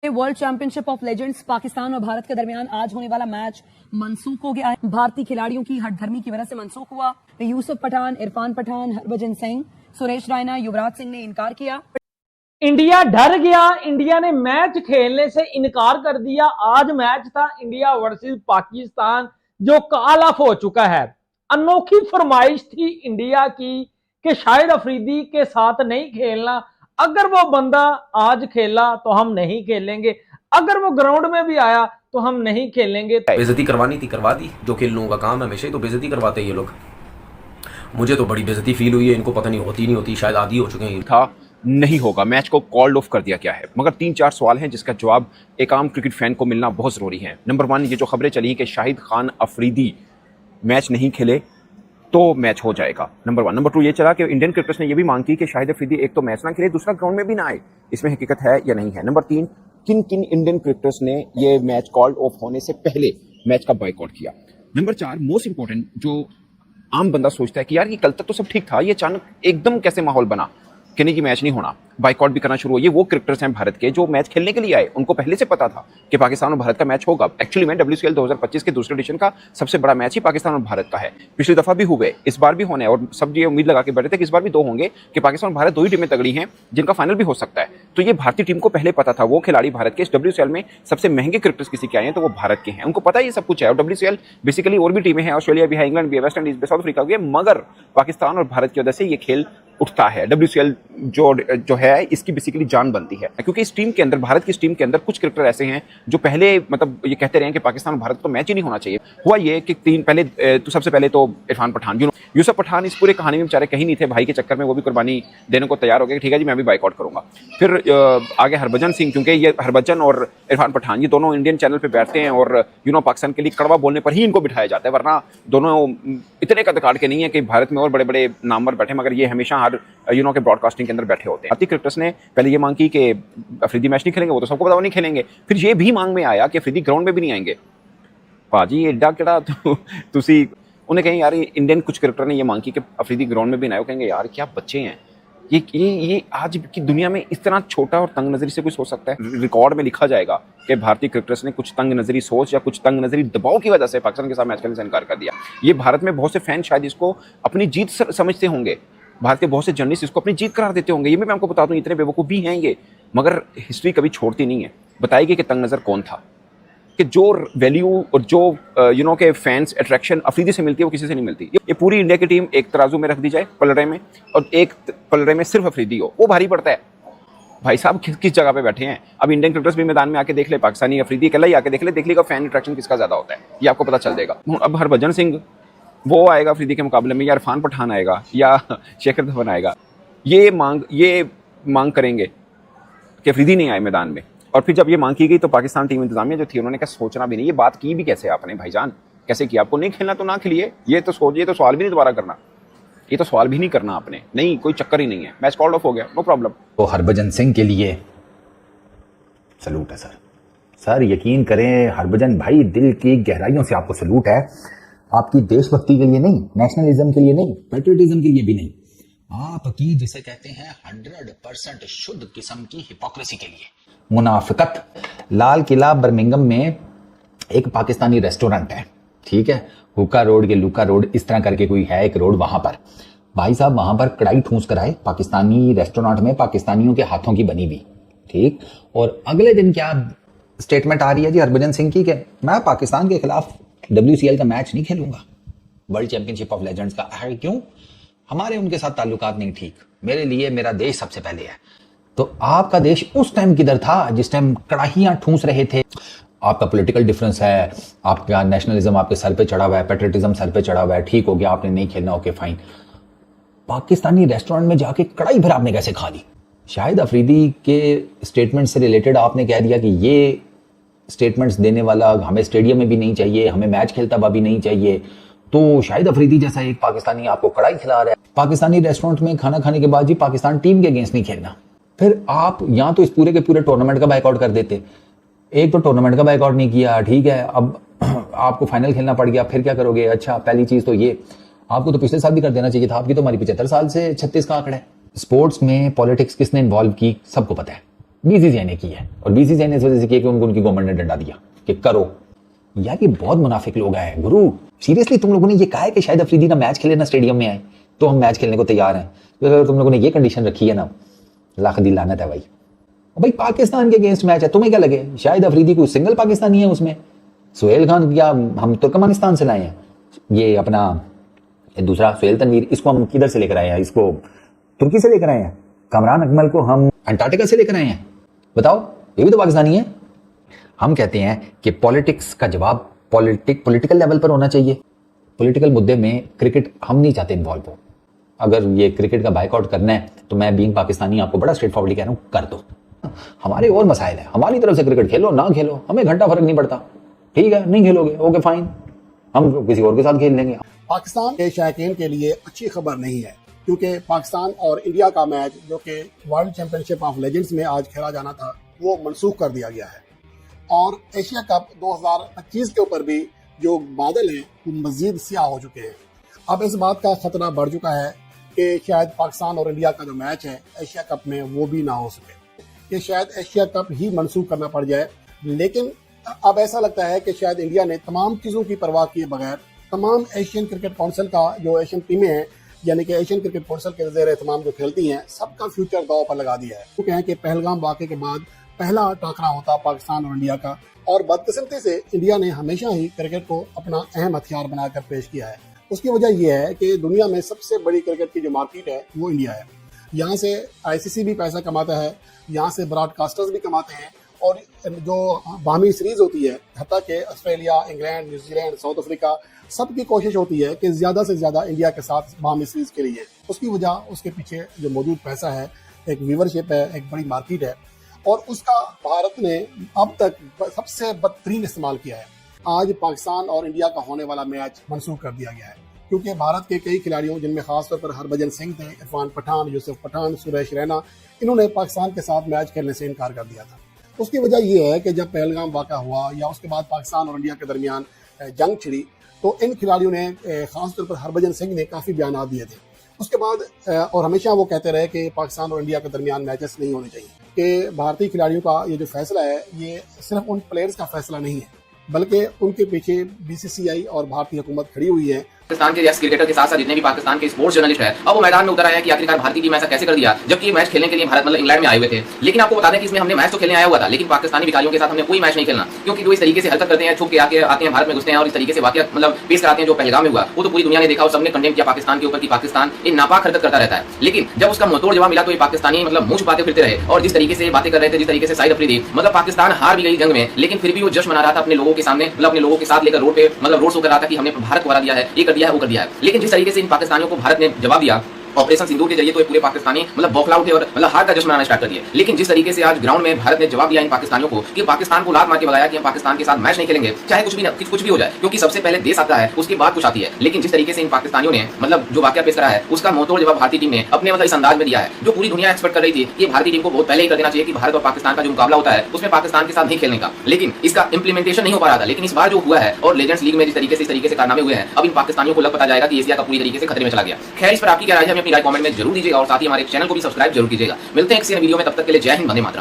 World championship of legends Pakistan और भारत के दरमियान आज होने वाला मैच मनसूख हो गया है। भारतीय खिलाड़ियों की हठधर्मी की वजह से मनसूख हुआ। यूसुफ पठान, इरफान पठान, हरभजन सिंह, सुरेश रैना, युवराज सिंह ने इनकार किया। इंडिया डर गया। इंडिया ने मैच खेलने से इनकार कर दिया। आज मैच था इंडिया वर्सेस पाकिस्तान जो कॉल ऑफ हो चुका है। अनोखी फरमाइश थी इंडिया की कि शाहिद अफरीदी के साथ नहीं खेलना। अगर वो बंदा आज खेला तो हम नहीं खेलेंगे, अगर वो ग्राउंड में भी आया तो हम नहीं खेलेंगे। बेइज्जती करवानी थी, करवा दी। जो खेल लोगों का काम है, हमेशा ही तो बेइज्जती करवाते हैं ये लोग। मुझे तो बड़ी बेइज्जती फील हुई है। इनको पता नहीं होती नहीं होती, शायद आदी हो चुके हैं। था नहीं होगा, मैच को कॉल्ड ऑफ कर दिया गया है। मगर 3-4 सवाल हैं जिसका जवाब एक आम क्रिकेट फैन को मिलना बहुत ज़रूरी है। नंबर 1, ये जो खबरें चली कि शाहिद खान अफरीदी मैच नहीं खेले तो मैच हो जाएगा, नंबर 1। नंबर 2 ये चला कि इंडियन क्रिकेटर्स ने ये भी मांग की कि शाहिद अफरीदी एक तो मैच ना खेले, दूसरा ग्राउंड में भी ना आए। इसमें हकीकत है या नहीं है? नंबर 3, किन किन इंडियन क्रिकेटर्स ने ये मैच कॉल्ड ऑफ होने से पहले मैच का बाइकआउट किया? नंबर 4, मोस्ट इंपॉर्टेंट, जो आम बंदा सोचता है कि यार ये कल तक तो सब ठीक था, ये अचानक एकदम कैसे माहौल बना कि नहीं, कि मैच नहीं होना, बाइकआउट भी करना शुरू हुआ। ये वो क्रिकेटर्स हैं भारत के जो मैच खेलने के लिए आए। उनको पहले से पता था कि पाकिस्तान और भारत का मैच होगा। एक्चुअली में WCL 2025 के दूसरे एडिशन का सबसे बड़ा मैच ही पाकिस्तान और भारत का है। पिछली दफा भी हुए, इस बार भी होने, और सब ये उम्मीद लगा के बैठे थे कि इस बार भी 2 होंगे, कि पाकिस्तान और भारत 2 ही टीमें तगड़ी हैं जिनका फाइनल भी हो सकता है। तो ये भारतीय टीम को पहले पता था। वो खिलाड़ी भारत के इस WCL में सबसे महंगे क्रिकेटर्स किसी के आए हैं तो वो भारत के हैं। उनको पता है ये सब कुछ है। और WCL बेसिकली और भी टीमें हैं, ऑस्ट्रेलिया भी है, इंग्लैंड भी है, वेस्ट इंडीज भी, साउथ अफ्रीका भी है, मगर पाकिस्तान और भारत की वजह से ये खेल उठता है। WCL जो है इसकी बेसिकली जान बनती है, क्योंकि इस टीम के अंदर, भारत की इस टीम के अंदर कुछ क्रिकेटर ऐसे हैं जो पहले मतलब ये कहते रहे हैं कि पाकिस्तान और भारत को तो मैच ही नहीं होना चाहिए। हुआ ये कि सबसे पहले तो इरफान पठान, यूसुफ पठान इस पूरे कहानी में बेचारे कहीं नहीं थे। भाई के चक्कर में वो भी कुर्बानी देने को तैयार हो गए, ठीक है जी मैं भी बाइकआउट करूंगा। फिर आगे हरभजन सिंह, क्योंकि ये हरभजन और इरफान पठान ये दोनों इंडियन चैनल पर बैठते हैं और पाकिस्तान के लिए कड़वा बोलने पर ही इनको बिठाया जाता है, वरना दोनों इतने कद काट के नहीं है कि भारत में और बड़े बड़े नामवर बैठे, मगर ये हमेशा हर के ब्रॉडकास्टिंग के अंदर बैठे होते हैं। भारतीय क्रिकेटर्स ने पहले ये मांग की कि अफरीदी मैच नहीं खेलेंगे, वो तो सबको पता वो नहीं खेलेंगे। फिर ये भी मांग में आया कि अफरीदी ग्राउंड में भी नहीं आएंगे। पाजी एडा केड़ा तुसी उन्हें कहें यार इंडियन कुछ क्रिकेटर ने ये मांग की कि अफरीदी ग्राउंड में भी ना आए, कहेंगे यार क्या बच्चे हैं ये आज की दुनिया में इस तरह छोटा और तंग नजरी से कोई सोच सकता है? रिकॉर्ड में लिखा जाएगा कि भारतीय क्रिकेटर्स ने कुछ तंग नजरी सोच या कुछ तंग नजरी दबाव की वजह से पाकिस्तान के साथ मैच खेलने से इनकार कर दिया। ये भारत में बहुत से फैन शायद इसको अपनी जीत समझते होंगे, भारत के बहुत से जर्नलिस्ट इसको अपनी जीत करार देते होंगे। ये मैं आपको बता दूं, इतने बेवकूफ़ भी हैं ये, मगर हिस्ट्री कभी छोड़ती नहीं है। बताएगी कि तंग नज़र कौन था, कि जो वैल्यू और जो के फैंस अट्रैक्शन अफरीदी से मिलती है वो किसी से नहीं मिलती। ये पूरी इंडिया की टीम एक तराजू में रख दी जाए पलड़े में, और एक पलड़े में सिर्फ अफरीदी हो, वो भारी पड़ता है। भाई साहब किस जगह पे बैठे हैं? अब इंडियन क्रिकेटर्स भी मैदान में आके देख ले, पाकिस्तानी अफरीदी अकेला ही आके देख लेगा फैन अट्रैक्शन किसका ज़्यादा होता है, ये आपको पता चल जाएगा। अब हरभजन सिंह वो आएगा अफरीदी के मुकाबले में, या इरफान पठान आएगा या शेखर धवन आएगा, ये मांग करेंगे कि अफरीदी नहीं आए मैदान में। और फिर जब ये मांग की गई तो पाकिस्तान टीम इंतजामिया जो थी उन्होंने क्या सोचना भी नहीं, ये बात की भी कैसे आपने भाईजान, कैसे किया? आपको नहीं खेलना तो ना खेलिए, ये तो सवाल भी नहीं दोबारा करना, ये तो सवाल भी नहीं करना आपने, नहीं कोई चक्कर ही नहीं है, मैच कॉल्ड ऑफ हो गया, नो प्रॉब्लम। तो हरभजन सिंह के लिए सलूट है सर, यकीन करें हरभजन भाई, दिल की गहराइयों से आपको सलूट है। आपकी देशभक्ति के लिए नहीं, नेशनलिज्म के लिए नहीं, पैट्रियटिज्म के लिए भी नहीं, आपकी जिसे कहते हैं 100% शुद्ध किस्म की हिपोक्रेसी के लिए। मुनाफिकत। लाल किला बर्मिंघम में एक पाकिस्तानी रेस्टोरेंट है, ठीक है, हुक्का रोड के लुका रोड इस तरह करके कोई है एक रोड, वहां पर भाई साहब वहां पर कढ़ाई ठूंस कराए पाकिस्तानी रेस्टोरेंट में, पाकिस्तानियों के हाथों की बनी हुई, ठीक। और अगले दिन क्या स्टेटमेंट आ रही है जी हरभजन सिंह की कि मैं पाकिस्तान के खिलाफ WCL का मैच नहीं खेलूंगा, वर्ल्ड चैंपियनशिप ऑफ लेजेंड्स का। है क्यों? हमारे उनके साथ ताल्लुकात नहीं ठीक, मेरे लिए मेरा देश सबसे पहले है। तो आपका देश उस टाइम किधर था जिस टाइम कड़ाहियां ठूंस रहे थे? आपका पॉलिटिकल डिफरेंस है, आपका नेशनलिज्म आपके सर पे चढ़ा हुआ है, पैट्रियटिज्म सर पे चढ़ा हुआ है, ठीक हो गया, आपने नहीं खेलना, ओके फाइन। पाकिस्तानी रेस्टोरेंट में जाके कड़ाई फिर आपने कैसे खा ली? शाहिद अफरीदी के स्टेटमेंट से रिलेटेड आपने कह दिया कि ये स्टेटमेंट्स देने वाला हमें स्टेडियम में भी नहीं चाहिए, हमें मैच खेलता हुआ भी नहीं चाहिए। तो शाहिद अफरीदी जैसा एक पाकिस्तानी आपको कड़ाई खिला रहा है, पाकिस्तानी रेस्टोरेंट में खाना खाने के बाद जी पाकिस्तान टीम के अगेंस्ट नहीं खेलना। फिर आप या तो इस पूरे के पूरे टूर्नामेंट का बाइकआउट कर देते, एक तो टूर्नामेंट का बाइकआउट नहीं किया, ठीक है, अब आपको फाइनल खेलना पड़ गया, फिर क्या करोगे? अच्छा, पहली चीज तो ये आपको तो पिछले साल भी कर देना चाहिए था, आपकी तो हमारी 75 साल से 36 का आंकड़ा है। स्पोर्ट्स में पॉलिटिक्स किसने इन्वॉल्व की सबको पता है, बीसीसीआई ने की है, और बीसीसीआई ने इस वजह से किया कि उनको उनकी गवर्नमेंट ने डंडा दिया कि करो। यार ये बहुत मुनाफिक लोग हैं गुरु। सीरियसली तुम लोगों ने ये कहा है कि शायद अफरीदी ना मैच खेले ना स्टेडियम में आए, तो हम मैच खेलने को तैयार हैं। तो अगर तुम लोगों ने ये कंडीशन रखी है ना, लाख दी लानत है भाई। भाई पाकिस्तान के अगेंस्ट मैच है, तुम्हें क्या लगे शायद अफरीदी कोई सिंगल पाकिस्तानी है उसमें? सुहेल खान या हम तुर्कमानिस्तान से लाए हैं, ये अपना दूसरा सुहेल तनवीर, इसको हम किधर से लेकर आए हैं? इसको तुर्की से लेकर आए हैं। कामरान अकमल को हम अंटार्कटिका से लेकर आए हैं। बताओ, ये भी तो पाकिस्तानी है। हम कहते हैं कि पॉलिटिक्स का जवाब पॉलिटिकल लेवल पर होना चाहिए। पॉलिटिकल मुद्दे में क्रिकेट हम नहीं चाहते इन्वॉल्व हो। अगर ये क्रिकेट का बाइकआउट करना है तो मैं बीइंग पाकिस्तानी आपको बड़ा स्ट्रेट फॉरवर्डली कह रहा हूँ, कर दो। हमारे और मसाइल है, हमारी तरफ से क्रिकेट खेलो ना खेलो, हमें घंटा फर्क नहीं पड़ता। ठीक है, नहीं खेलोगे ओके फाइन, हम किसी और के साथ खेल लेंगे। पाकिस्तान के शायकीन के लिए अच्छी खबर नहीं है, क्योंकि पाकिस्तान और इंडिया का मैच जो कि वर्ल्ड चैंपियनशिप ऑफ लेजेंड्स में आज खेला जाना था वो मनसूख कर दिया गया है। और एशिया कप 2025 के ऊपर भी जो बादल हैं वो मजीद स्याह हो चुके हैं। अब इस बात का खतरा बढ़ चुका है कि शायद पाकिस्तान और इंडिया का जो मैच है एशिया कप में वो भी ना हो सके, कि शायद एशिया कप ही मनसूख करना पड़ जाए। लेकिन अब ऐसा लगता है कि शायद इंडिया ने तमाम चीज़ों की परवाह किए बगैर तमाम एशियन क्रिकेट काउंसिल का जो एशियन टीमें हैं, यानी कि एशियन क्रिकेट काउंसिल के ज़ेर तमाम जो खेलती हैं, सबका फ्यूचर दांव पर लगा दिया है। वो कहें कि पहलगाम वाक़े के बाद पहला टाकरा होता पाकिस्तान और इंडिया का, और बदकिस्मती से इंडिया ने हमेशा ही क्रिकेट को अपना अहम हथियार बनाकर पेश किया है। उसकी वजह यह है कि दुनिया में सबसे बड़ी क्रिकेट की जो मार्केट है वो इंडिया है। यहाँ से आईसीसी भी पैसा कमाता है, यहाँ से ब्रॉडकास्टर्स भी कमाते हैं, और जो बाहमी सीरीज होती है, हत्ता कि Australia, England, New Zealand, south Africa, सबकी कोशिश होती है कि ज़्यादा से ज़्यादा इंडिया के साथ बाहमी सीरीज के लिए। उसकी वजह उसके पीछे जो मौजूद पैसा है, एक व्यूवरशिप है, एक बड़ी मार्केट है, और उसका भारत ने अब तक सबसे बदतरीन इस्तेमाल किया है। आज पाकिस्तान और इंडिया का होने वाला मैच मनसूख कर दिया गया है, क्योंकि भारत के कई खिलाड़ियों, जिनमें खासतौर पर हरभजन सिंह थे, इरफान पठान, यूसुफ पठान, सुरेश रैना, इन्होंने पाकिस्तान के साथ मैच खेलने से इनकार कर दिया था। उसकी वजह यह है कि जब पहलगाम वाक़ा हुआ या उसके बाद पाकिस्तान और इंडिया के दरमियान जंग छिड़ी, तो इन खिलाड़ियों ने, खासतौर पर हरभजन सिंह ने काफ़ी बयान दिए थे। उसके बाद और हमेशा वो कहते रहे कि पाकिस्तान और इंडिया के दरमियान मैचेस नहीं होने चाहिए, कि भारतीय खिलाड़ियों का ये जो फैसला है ये सिर्फ उन प्लेयर्स का फैसला नहीं है, बल्कि उनके पीछे बीसीसीआई और भारतीय हुकूमत खड़ी हुई है। पाकिस्तान के क्रिकेटर के साथ साथ जितने भी पाकिस्तान के स्पोर्ट्स जर्नलिस्ट है, अब वो मैदान में उतर आए हैं कि आखिरकार भारतीय टीम ऐसा कैसे कर दिया, जबकि ये मैच खेलने के लिए भारत इंग्लैंड में आए हुए थे। लेकिन आपको बता दें कि इसमें हमने मैच तो खेलने आया हुआ था, लेकिन पाकिस्तानी भिखारियों के साथ हमने कोई मैच नहीं खेलना, क्योंकि जो इस तरीके से हरकत करते हैं, छुप के आते हैं, भारत में घुसते हैं और इस तरीके से वाकया पेश कराते हैं जो पहलगाम में हुआ, वो तो पूरी दुनिया ने देखा और सबने कंडेम किया पाकिस्तान के ऊपर कि पाकिस्तान इन नापाक हरकत करता रहता है। लेकिन जब उसका मुंहतोड़ जवाब मिला तो ये पाकिस्तानी मुंह छुपाते फिरते रहे, और जिस तरीके से बातें कर रहे थे, जिस तरीके से शाहिद अफरीदी, पाकिस्तान हार भी गई जंग में, लेकिन फिर भी वो जश्न मना रहा था अपने लोगों के सामने, अपने लोगों के साथ लेकर रोड पे रोड शो कर रहा था कि हमने भारत को हरा दिया है, ये कर दिया है, वो कर दिया है। लेकिन जिस तरीके से इन पाकिस्तानियों को भारत ने जवाब दिया ऑपरेशन सिंदूर के जरिए, तो पूरे पाकिस्तानी बौखला उठे और हार का जश्न मनाना स्टार्ट कर दिए। लेकिन जिस तरीके से आज ग्राउंड में भारत ने जवाब दिया इन पाकिस्तानियों को कि पाकिस्तान को लात मार के भगाया कि हम पाकिस्तान के साथ मैच नहीं खेलेंगे, चाहे कुछ भी हो जाए, क्योंकि सबसे पहले देश आता है, उसके बाद कुछ आती है। लेकिन जिस तरीके से इन पाकिस्तानियों ने जो वाकया पेश करा है, उसका मुंहतोड़ जवाब भारतीय टीम ने अपने इस अंदाज में दिया है, जो पूरी दुनिया एक्सपेक्ट कर रही थी कि भारतीय टीम को बहुत पहले ही कर देना चाहिए कि भारत और पाकिस्तान का जो मुकाबला होता है उसमें पाकिस्तान के साथ नहीं खेलने का। लेकिन इसका इंप्लीमेंटेशन नहीं हो पा रहा था। लेकिन इस बार जो हुआ है और लेजेंड्स लीग में जिस तरीके से कारनामे हुए हैं, अब इन पाकिस्तानियों को लग पता जाएगा कि एशिया का पूरी तरीके से खतरे में चला गया। खैर, इस पर आपकी क्या राय है, हमें अपनी राय कमेंट में जरूर दीजिएगा और साथ ही हमारे चैनल को भी सब्सक्राइब जरूर कीजिएगा। मिलते हैं एक वीडियो में, तब तक के लिए जय हिंद, वंदे मातरम।